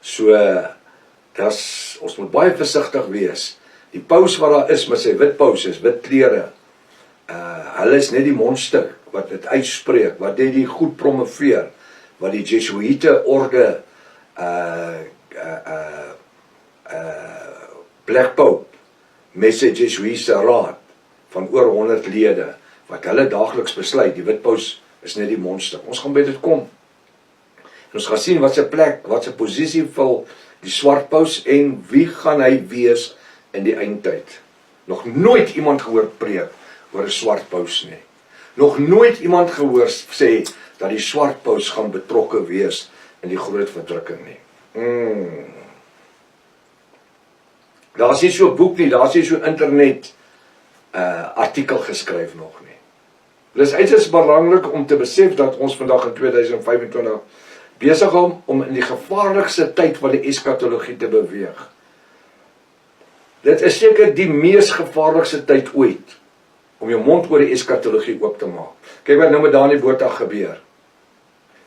So, ons moet baie versigtig wees. Die paus wat daar is, met sy wit paus is, wit klere, hulle is net die mondstuk wat dit uitspreek, wat dit die goed promoveer, wat die Jesuïte orde Black Pope met sy Jesuïse raad van oor 100 lede, wat hulle daagliks besluit, die wit paus is net die mondstuk. Ons gaan by dit kom. En ons gaan sien wat sy plek, wat sy posisie vul die swart paus en wie gaan hy wees in die eindtyd. Nog nooit iemand gehoor preek oor 'n swart paus nie. Nog nooit iemand gehoor sê dat die swart paus gaan betrokke wees in die groot verdrukking nie. Daar is nie so 'n boek nie, daar is nie so internet artikel geskryf nog nie. Dit is uiters belangrik om te besef dat ons vandag in 2025 besig om in die gevaarlikste tyd van die eskatologie te beweeg. Dit is seker die mees gevaarlikste tyd ooit, om jou mond oor die eskatologie oop te maak. Kyk wat nou met Dani Botha gebeur.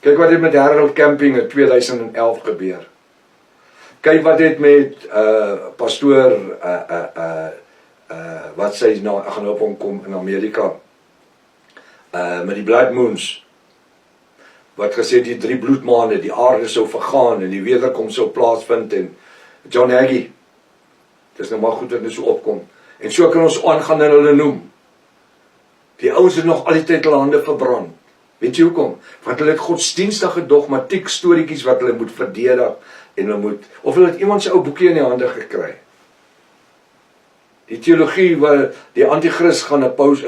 Kyk wat het met Harold Camping in 2011 gebeur. Kyk wat het met pastoor, wat sy nou, gaan op hom kom in Amerika, met die Blood Moons, wat gesê die 3 bloedmaande, die aarde sou vergaan, en die wederkom sou plaasvind, en John Hagee, dit is nou maar goed dat dit so opkom, en so kan ons aangaan en hulle noem. Die ouens het nog al die tyd hulle hande verbrand. Weet jy hoekom? Want hulle het godsdienstige dogmatiek storieetjies wat hulle moet verdedig, en hulle moet, of hulle het iemand se ou boekie in die hande gekry. Die teologie waar die antichrist gaan 'n paus,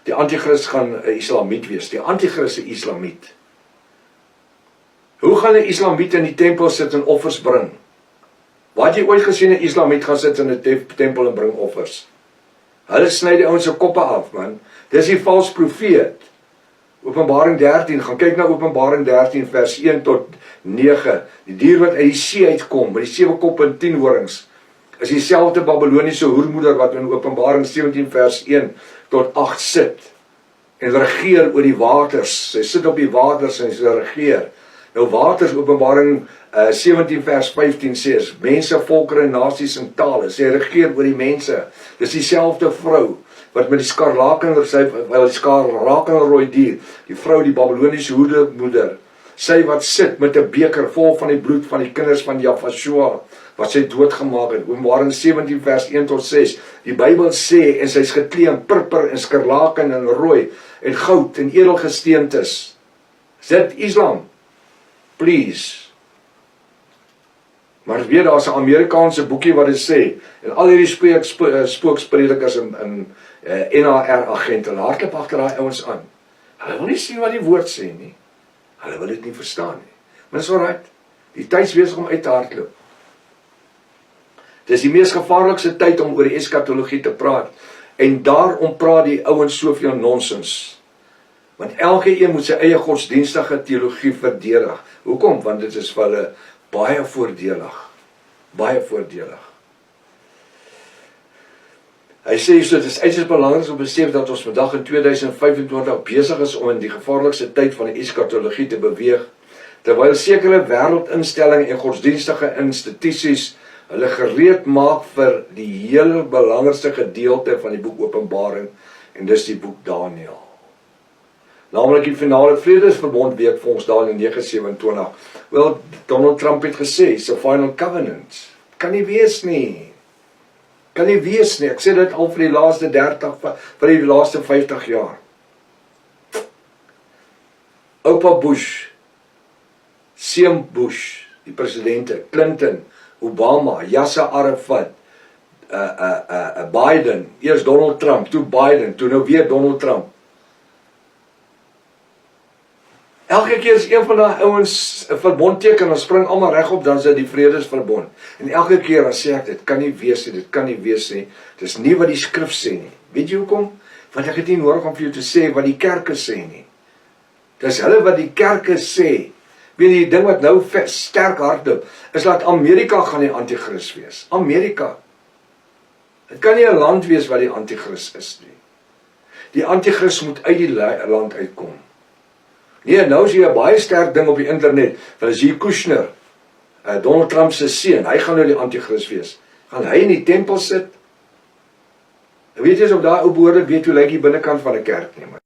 die antichrist gaan 'n islamiet wees. Die antichrist is 'n islamiet. Hoe gaan 'n islamiet in die tempel sit en offers bring? Waar het jy ooit gesien 'n islamiet gaan sit in 'n tempel en bring offers? Hulle sny die ouens se koppe af, man. Dis die valse profeet. Openbaring 13, gaan kyk na Openbaring 13 vers 1 tot 9. Die dier wat uit die see uitkom, met die 7 koppe en 10 horings, is dieselfde Babyloniese hoermoeder wat in Openbaring 17 vers 1 tot 8 sit, en regeer oor die waters. Sy sit op die waters en sy regeer. Nou waters, Openbaring 17 vers 15 sê, is mense, volkere, nasies en tale. Sy regeer oor die mense. Dis dieselfde vrou, wat met die skarlakenrooi dier, die vrou, die Babyloniese hoermoeder, sy wat sit met 'n beker vol van die bloed van die kinders van Jafashua, wat sy doodgemaak het. Openbaring 17 vers 1 tot 6. Die Bybel sê, en sy is geklee in purper en skarlaken en rooi en goud en edelgesteentes. Is dit Islam? Please. Maar weet, daar is 'n Amerikaanse boekie wat dit sê, en al hierdie spookspredikers en NAR agente, hulle hardloop agter daai ouens aan. Hulle wil nie sien wat die woord sê nie. Hulle wil dit nie verstaan nie. Maar dis alright. Die tyd is besig om uit te hardloop. Dis die mees gevaarlikste tyd om oor die eskatologie te praat. En daarom praat die ouens soveel nonsens. Want elke een moet sy eie godsdienstige teologie verdedig. Hoekom? Want dit is vir hulle baie voordelig. Baie voordelig. Hy sê so, dit is uiters belangrik om besef dat ons vandag in 2025 besig is om in die gevaarlikste tyd van die eskatologie te beweeg, terwyl sekere wêreldinstellings en godsdienstige institusies hulle gereed maak vir die heel belangrikste gedeelte van die boek Openbaring, en dis die boek Daniël. Naamlik die finale vredesverbond week volgens Daniël 9:27. Wel, Donald Trump het gesê, it's a final covenant. Kan nie wees nie. Kan nie wees nie. Ek sê dit al vir die laaste 50 jaar. Oupa Bush, Seun Bush, die presidente, Clinton, Obama, Yasser Arafat, Biden, eers Donald Trump, toe Biden, toe nou weer Donald Trump. Elke keer is een van die ouens 'n verbond teken, dan spring almal regop, dan is dit die vredesverbond. En elke keer dan sê ek, dit kan nie wees nie, dit kan nie wees nie. Dis nie wat die skrif sê nie. Weet jy hoekom? Want ek het nie nodig om vir jou te sê wat die kerke sê nie. Dis hulle wat die kerke sê. Weet jy, die ding wat nou sterk hardloop, is dat Amerika gaan die antichrist wees. Amerika. Het kan nie 'n land wees wat die antichrist is nie. Die antichrist moet uit die land uitkom. Nee, nou is hier 'n baie sterk ding op die internet, van is hier Kushner, Donald Trump se seun, hy gaan nou die anti-kris wees. Gaan hy in die tempel sit? Weet jy as op daai ou behoorlik weet hoe lyk die binnekant van 'n kerk nie?